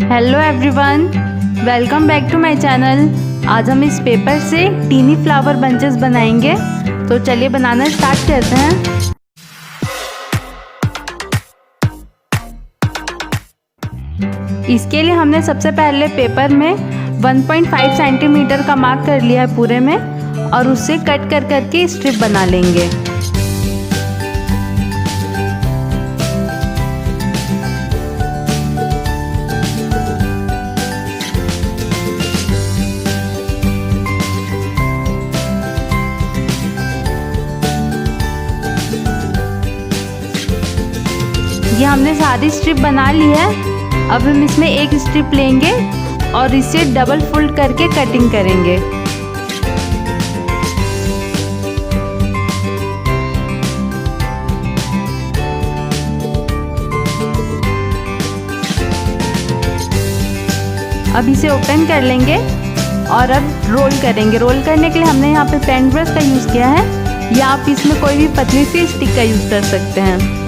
Hello everyone, welcome back to my channel. आज हम इस पेपर से टीनी फ्लावर बंचेस बनाएंगे। तो चलिए बनाना स्टार्ट करते हैं। इसके लिए हमने सबसे पहले पेपर में 1.5 सेंटीमीटर का मार्क कर लिया है पूरे में, और उससे कट कर करके स्ट्रिप बना लेंगे। ये हमने सारी स्ट्रिप बना ली है। अब हम इसमें एक स्ट्रिप लेंगे और इसे डबल फोल्ड करके कटिंग करेंगे। अब इसे ओपन कर लेंगे और अब रोल करेंगे। रोल करने के लिए हमने यहाँ पे पेंट ब्रश का यूज़ किया है, या आप इसमें कोई भी पतली सी स्टिक का यूज़ कर सकते हैं।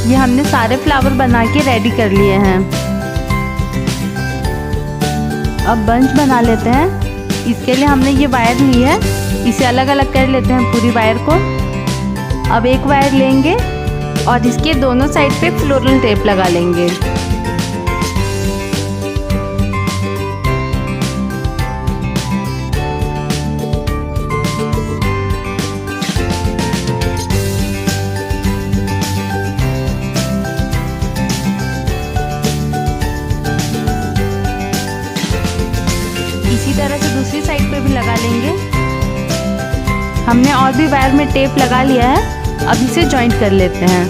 ये हमने सारे फ्लावर बना के रेडी कर लिए हैं। अब बंच बना लेते हैं। इसके लिए हमने ये वायर ली है, इसे अलग अलग कर लेते हैं पूरी वायर को। अब एक वायर लेंगे और इसके दोनों साइड पे फ्लोरल टेप लगा लेंगे। इसी तरह से दूसरी साइड पे भी लगा लेंगे। हमने और भी वायर में टेप लगा लिया है। अब इसे जॉइंट कर लेते हैं।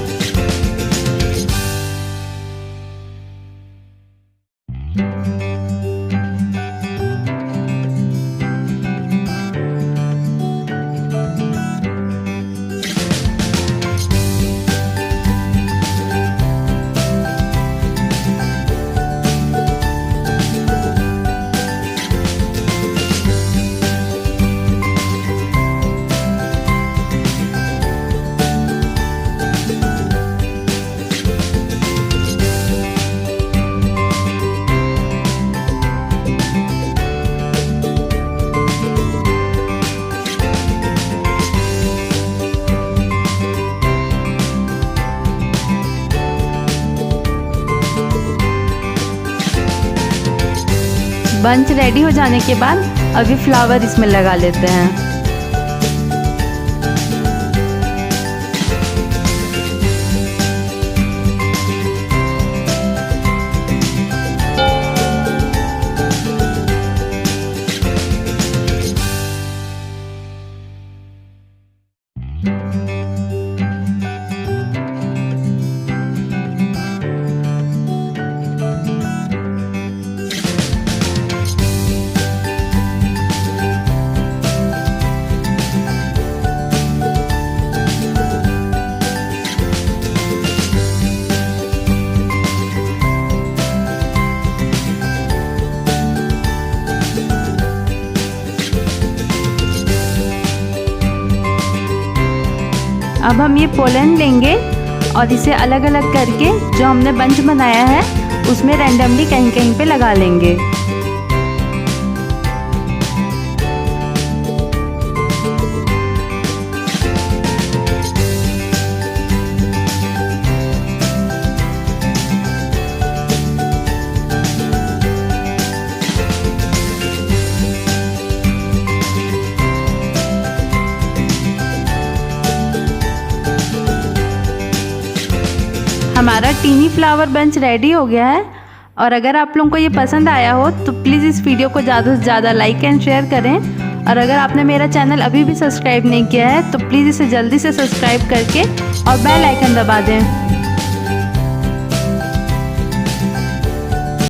बंच रेडी हो जाने के बाद अभी फ्लावर इसमें लगा लेते हैं। अब हम ये पोलन लेंगे और इसे अलग अलग करके जो हमने बंच बनाया है उसमें रैंडमली कहीं कहीं पे लगा लेंगे। हमारा टीनी फ्लावर बंच रेडी हो गया है। और अगर आप लोगों को ये पसंद आया हो तो प्लीज़ इस वीडियो को ज़्यादा से ज़्यादा लाइक एंड शेयर करें। और अगर आपने मेरा चैनल अभी भी सब्सक्राइब नहीं किया है तो प्लीज़ इसे जल्दी से सब्सक्राइब करके और बेल आइकन दबा दें।